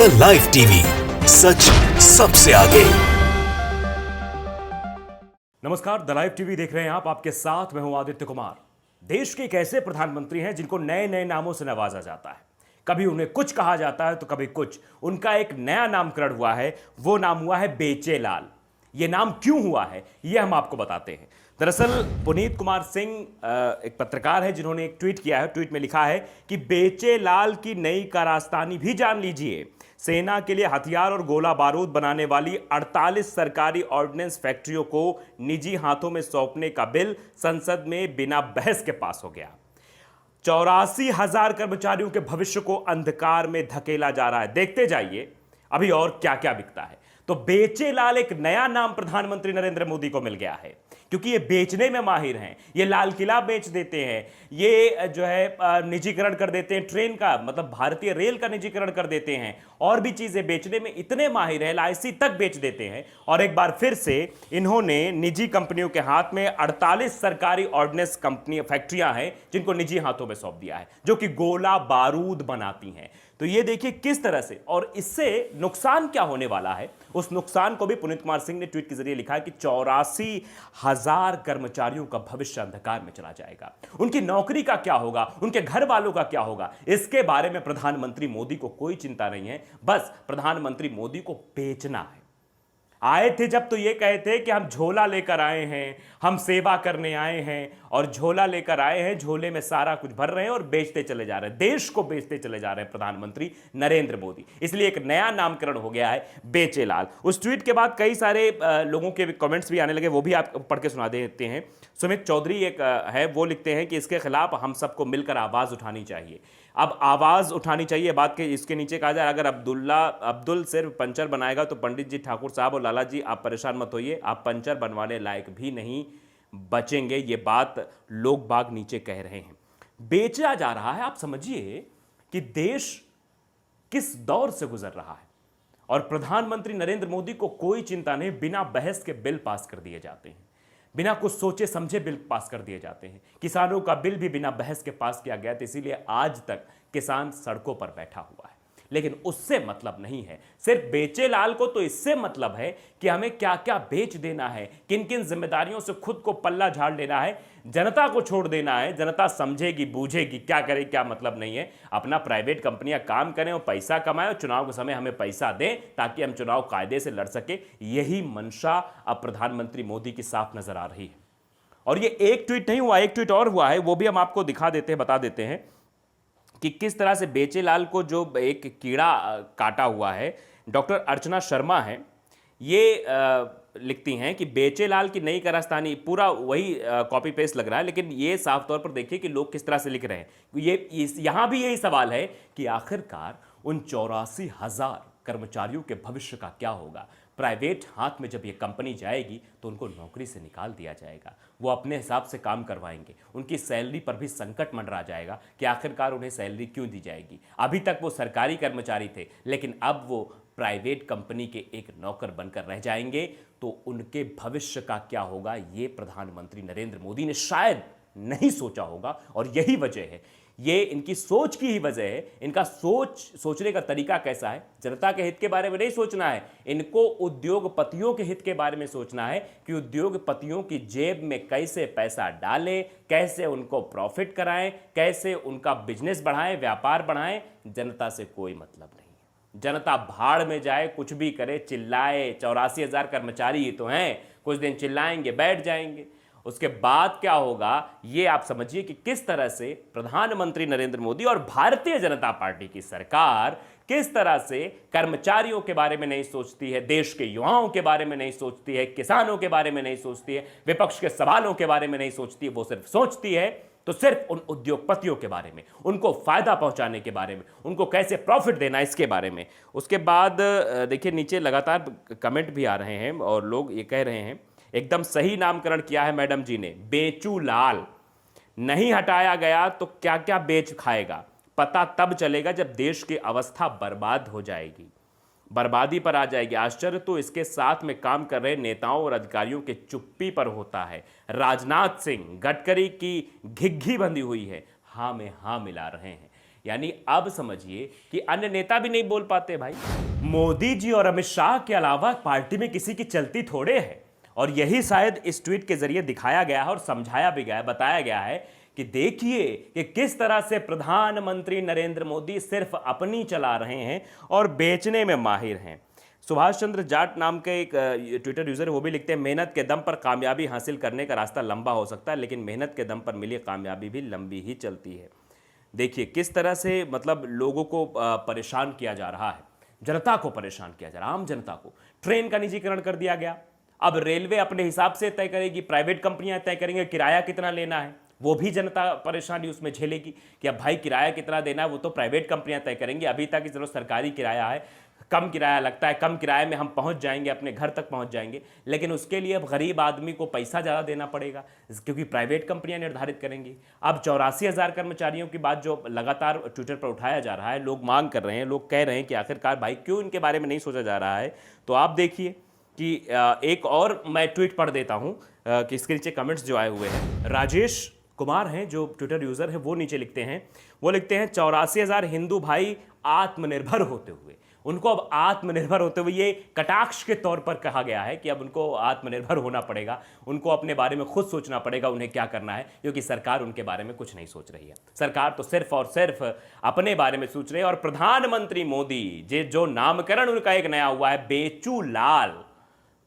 The live TV, सच सबसे आगे। नमस्कार, द लाइव टीवी देख रहे हैं आप। आपके साथ मैं हूं आदित्य कुमार। देश के एक ऐसे प्रधानमंत्री हैं जिनको नए नए नामों से नवाजा जाता है। कभी उन्हें कुछ कहा जाता है तो कभी कुछ। उनका एक नया नामकरण हुआ है, वो नाम हुआ है बेचेलाल। ये नाम क्यों हुआ है ये हम आपको बताते हैं। दरअसल पुनीत कुमार सिंह एक पत्रकार है जिन्होंने एक ट्वीट किया है। ट्वीट में लिखा है कि बेचेलाल की नई कारस्तानी भी जान लीजिए। सेना के लिए हथियार और गोला बारूद बनाने वाली 48 सरकारी ऑर्डिनेंस फैक्ट्रियों को निजी हाथों में सौंपने का बिल संसद में बिना बहस के पास हो गया। 84,000 कर्मचारियों के भविष्य को अंधकार में धकेला जा रहा है। देखते जाइए अभी और क्या क्या बिकता है। तो बेचेलाल एक नया नाम प्रधानमंत्री नरेंद्र मोदी को मिल गया है, क्योंकि ये बेचने में माहिर हैं। ये लाल किला बेच देते हैं, ये जो है निजीकरण कर देते हैं ट्रेन का, मतलब भारतीय रेल का निजीकरण कर देते हैं, और भी चीजें बेचने में इतने माहिर हैं, एलआईसी तक बेच देते हैं। और एक बार फिर से इन्होंने निजी कंपनियों के हाथ में 48 सरकारी ऑर्डिनेंस कंपनी फैक्ट्रियां हैं जिनको निजी हाथों में सौंप दिया है, जो कि गोला बारूद बनाती हैं। तो ये देखिए किस तरह से, और इससे नुकसान क्या होने वाला है। उस नुकसान को भी पुनीत कुमार सिंह ने ट्वीट के जरिए लिखा है कि 84,000 कर्मचारियों का भविष्य अंधकार में चला जाएगा। उनकी नौकरी का क्या होगा, उनके घर वालों का क्या होगा, इसके बारे में प्रधानमंत्री मोदी को कोई चिंता नहीं है। बस प्रधानमंत्री मोदी को बेचना है। आए थे जब तो ये कहे थे कि हम झोला लेकर आए हैं, हम सेवा करने आए हैं, और झोला लेकर आए हैं, झोले में सारा कुछ भर रहे हैं और बेचते चले जा रहे हैं, देश को बेचते चले जा रहे हैं प्रधानमंत्री नरेंद्र मोदी। इसलिए एक नया नामकरण हो गया है बेचेलाल। उस ट्वीट के बाद कई सारे लोगों के कमेंट्स भी आने लगे, वो भी आप पढ़ के सुना देते हैं। सुमित चौधरी एक है, वो लिखते हैं कि इसके खिलाफ हम सबको मिलकर आवाज उठानी चाहिए। अब आवाज उठानी चाहिए बात के, इसके नीचे कहा जाए अगर अब्दुल सिर्फ पंचर बनाएगा तो पंडित जी, ठाकुर साहब और लाला जी आप परेशान मत होइए, आप पंचर बनवाने लायक भी नहीं बचेंगे। ये बात लोग बाग नीचे कह रहे हैं। बेचा जा रहा है। आप समझिए कि देश किस दौर से गुजर रहा है, और प्रधानमंत्री नरेंद्र मोदी को कोई चिंता नहीं, बिना बहस के बिल पास कर दिए जाते हैं, बिना कुछ सोचे समझे बिल पास कर दिए जाते हैं। किसानों का बिल भी बिना बहस के पास किया गया था, इसीलिए आज तक किसान सड़कों पर बैठा हुआ है। लेकिन उससे मतलब नहीं है। सिर्फ बेचेलाल को तो इससे मतलब है कि हमें क्या क्या बेच देना है, किन किन जिम्मेदारियों से खुद को पल्ला झाड़ लेना है, जनता को छोड़ देना है। जनता समझेगी, बूझेगी, क्या करे क्या मतलब नहीं है। अपना प्राइवेट कंपनियां काम करें और पैसा कमाएं, और चुनाव के समय हमें पैसा दें ताकि हम चुनाव कायदे से लड़ सके। यही मंशा अब प्रधानमंत्री मोदी की साफ नजर आ रही है। और ये एक ट्वीट नहीं हुआ, एक ट्वीट और हुआ है, वो भी हम आपको दिखा देते हैं, बता देते हैं कि किस तरह से बेचेलाल को जो एक कीड़ा काटा हुआ है। डॉक्टर अर्चना शर्मा है, ये लिखती हैं कि बेचेलाल की नई कारस्तानी, पूरा वही कॉपी पेस्ट लग रहा है, लेकिन ये साफ तौर पर देखिए कि लोग किस तरह से लिख रहे हैं। यहां भी यही सवाल है कि आखिरकार उन 84,000 कर्मचारियों के भविष्य का क्या होगा। प्राइवेट हाथ में जब ये कंपनी जाएगी तो उनको नौकरी से निकाल दिया जाएगा, वो अपने हिसाब से काम करवाएंगे। उनकी सैलरी पर भी संकट मंडरा जाएगा कि आखिरकार उन्हें सैलरी क्यों दी जाएगी। अभी तक वो सरकारी कर्मचारी थे, लेकिन अब वो प्राइवेट कंपनी के एक नौकर बनकर रह जाएंगे। तो उनके भविष्य का क्या होगा, ये प्रधानमंत्री नरेंद्र मोदी ने शायद नहीं सोचा होगा, और यही वजह है, ये इनकी सोच की ही वजह है। इनका सोचने का तरीका कैसा है, जनता के हित के बारे में नहीं सोचना है, इनको उद्योगपतियों के हित के बारे में सोचना है कि उद्योगपतियों की जेब में कैसे पैसा डालें, कैसे उनको प्रॉफिट कराएं, कैसे उनका बिजनेस बढ़ाएं, व्यापार बढ़ाएं। जनता से कोई मतलब नहीं है। जनता भाड़ में जाए, कुछ भी करे, चिल्लाए। 84,000 कर्मचारी ही तो हैं, कुछ दिन चिल्लाएंगे, बैठ जाएंगे। उसके बाद क्या होगा ये आप समझिए कि किस तरह से प्रधानमंत्री नरेंद्र मोदी और भारतीय जनता पार्टी की सरकार किस तरह से कर्मचारियों के बारे में नहीं सोचती है, देश के युवाओं के बारे में नहीं सोचती है, किसानों के बारे में नहीं सोचती है, विपक्ष के सवालों के बारे में नहीं सोचती है। वो सिर्फ सोचती है तो सिर्फ उन उद्योगपतियों के बारे में, उनको फायदा पहुंचाने के बारे में, उनको कैसे प्रॉफिट देना इसके बारे में। उसके बाद देखिए नीचे लगातार कमेंट भी आ रहे हैं और लोग ये कह रहे हैं एकदम सही नामकरण किया है मैडम जी ने, बेचूलाल। नहीं हटाया गया तो क्या क्या बेच खाएगा, पता तब चलेगा जब देश की अवस्था बर्बाद हो जाएगी, बर्बादी पर आ जाएगी। आश्चर्य तो इसके साथ में काम कर रहे नेताओं और अधिकारियों के चुप्पी पर होता है। राजनाथ सिंह, गडकरी की घिघी बंधी हुई है, हाँ में हाँ मिला रहे हैं। यानी अब समझिए कि अन्य नेता भी नहीं बोल पाते भाई। मोदी जी और अमित शाह के अलावा पार्टी में किसी की चलती थोड़े है, और यही शायद इस ट्वीट के जरिए दिखाया गया है और समझाया भी गया है, बताया गया है कि देखिए कि किस तरह से प्रधानमंत्री नरेंद्र मोदी सिर्फ अपनी चला रहे हैं और बेचने में माहिर हैं। सुभाष चंद्र जाट नाम के एक ट्विटर यूजर वो भी लिखते हैं, मेहनत के दम पर कामयाबी हासिल करने का रास्ता लंबा हो सकता है, लेकिन मेहनत के दम पर मिली कामयाबी भी लंबी ही चलती है। देखिए किस तरह से मतलब लोगों को परेशान किया जा रहा है, जनता को परेशान किया जा रहा है, आम जनता को। ट्रेन का निजीकरण कर दिया गया, अब रेलवे अपने हिसाब से तय करेगी, प्राइवेट कंपनियां तय करेंगे किराया कितना लेना है, वो भी जनता परेशानी उसमें झेलेगी कि अब भाई किराया कितना देना है वो तो प्राइवेट कंपनियां तय करेंगी। अभी तक चलो सरकारी किराया है, कम किराया लगता है, कम किराए में हम पहुंच जाएंगे, अपने घर तक पहुंच जाएंगे, लेकिन उसके लिए अब गरीब आदमी को पैसा ज़्यादा देना पड़ेगा क्योंकि प्राइवेट कंपनियां निर्धारित करेंगी। अब 84,000 कर्मचारियों की बात जो लगातार ट्विटर पर उठाया जा रहा है, लोग मांग कर रहे हैं, लोग कह रहे हैं कि आखिरकार भाई क्यों इनके बारे में नहीं सोचा जा रहा है। तो आप देखिए कि एक और मैं ट्वीट पढ़ देता हूं कि इसके नीचे कमेंट्स जो आए हुए हैं। राजेश कुमार हैं जो ट्विटर यूजर हैं, वो नीचे लिखते हैं, 84,000 हिंदू भाई आत्मनिर्भर होते हुए, उनको अब आत्मनिर्भर होते हुए ये कटाक्ष के तौर पर कहा गया है कि अब उनको आत्मनिर्भर होना पड़ेगा, उनको अपने बारे में खुद सोचना पड़ेगा उन्हें क्या करना है, क्योंकि सरकार उनके बारे में कुछ नहीं सोच रही है। सरकार तो सिर्फ और सिर्फ अपने बारे में सोच रही है। और प्रधानमंत्री मोदी जो नामकरण उनका एक नया हुआ है, बेचू लाल,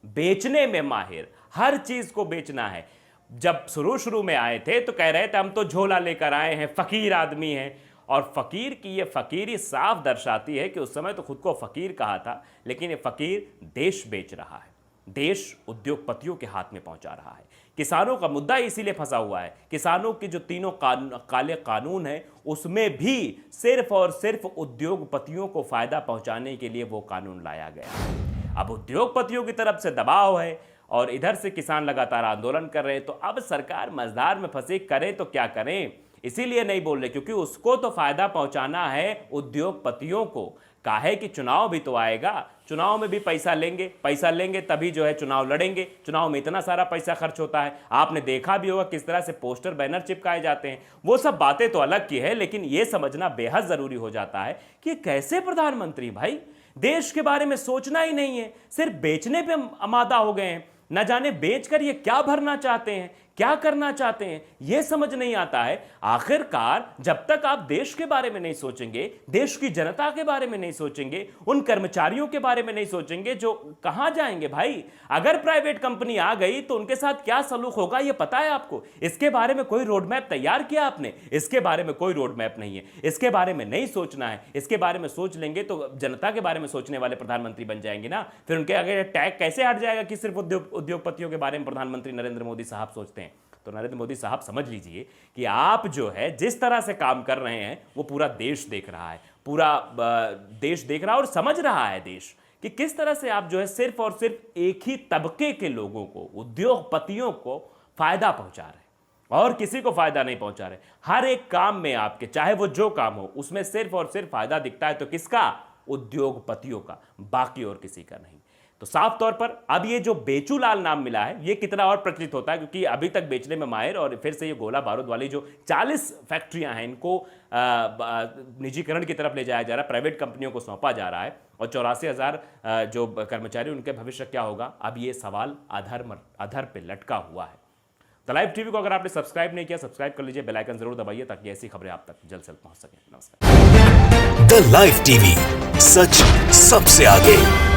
बेचने में माहिर, हर चीज को बेचना है। जब शुरू में आए थे तो कह रहे थे हम तो झोला लेकर आए हैं, फकीर आदमी हैं, और फकीर की ये फकीरी साफ दर्शाती है कि उस समय तो खुद को फकीर कहा था, लेकिन ये फकीर देश बेच रहा है, देश उद्योगपतियों के हाथ में पहुंचा रहा है। किसानों का मुद्दा इसीलिए फंसा हुआ है, किसानों के जो तीनों काले कानून है उसमें भी सिर्फ और सिर्फ उद्योगपतियों को फायदा पहुंचाने के लिए वो कानून लाया गया। अब उद्योगपतियों की तरफ से दबाव है और इधर से किसान लगातार आंदोलन कर रहे हैं, तो अब सरकार मझधार में फंसी, करे तो क्या करें, इसीलिए नहीं बोल रहे, क्योंकि उसको तो फायदा पहुंचाना है उद्योगपतियों को। काहे कि चुनाव भी तो आएगा, चुनाव में भी पैसा लेंगे तभी जो है चुनाव लड़ेंगे। चुनाव में इतना सारा पैसा खर्च होता है, आपने देखा भी होगा किस तरह से पोस्टर बैनर चिपकाए जाते हैं। वो सब बातें तो अलग की है, लेकिन ये समझना बेहद जरूरी हो जाता है कि कैसे प्रधानमंत्री भाई देश के बारे में सोचना ही नहीं है, सिर्फ बेचने पे आमादा हो गए हैं। न जाने बेचकर ये क्या भरना चाहते हैं, क्या करना चाहते हैं, यह समझ नहीं आता है। आखिरकार जब तक आप देश के बारे में नहीं सोचेंगे, देश की जनता के बारे में नहीं सोचेंगे, उन कर्मचारियों के बारे में नहीं सोचेंगे जो कहां जाएंगे भाई। अगर प्राइवेट कंपनी आ गई तो उनके साथ क्या सलूक होगा ये पता है आपको? इसके बारे में कोई रोड मैप तैयार किया आपने? इसके बारे में कोई रोड मैप नहीं है, इसके बारे में नहीं सोचना है। इसके बारे में सोच लेंगे तो जनता के बारे में सोचने वाले प्रधानमंत्री बन जाएंगे ना। फिर उनके आगे टैग कैसे हट जाएगा कि सिर्फ उद्योगपतियों के बारे में प्रधानमंत्री नरेंद्र मोदी साहब सोचते हैं। तो नरेंद्र मोदी साहब समझ लीजिए कि आप जो है जिस तरह से काम कर रहे हैं वो पूरा देश देख रहा है, पूरा देश देख रहा है और समझ रहा है देश कि किस तरह से आप जो है सिर्फ और सिर्फ एक ही तबके के लोगों को, उद्योगपतियों को फायदा पहुंचा रहे हैं और किसी को फायदा नहीं पहुंचा रहे। हर एक काम में आपके, चाहे वो जो काम हो, उसमें सिर्फ और सिर्फ फायदा दिखता है तो किसका? उद्योगपतियों का, बाकी और किसी का नहीं। तो साफ तौर पर अब ये जो बेचूलाल नाम मिला है ये कितना और प्रचलित होता है, क्योंकि अभी तक बेचने में माहिर और फिर से ये गोला बारूद वाली जो 40 फैक्ट्रियां हैं इनको निजीकरण की तरफ ले जाया जा रहा है, प्राइवेट कंपनियों को सौंपा जा रहा है। और 84,000 जो कर्मचारी, उनके भविष्य क्या होगा, अब ये सवाल अधर पे लटका हुआ है। द लाइव टीवी को अगर आपने सब्सक्राइब नहीं किया, सब्सक्राइब कर लीजिए, बेल आइकन जरूर दबाइए ताकि ऐसी खबरें आप तक जल्द से जल्द पहुंच सकें। नमस्कार। द लाइव टीवी, सच सबसे आगे।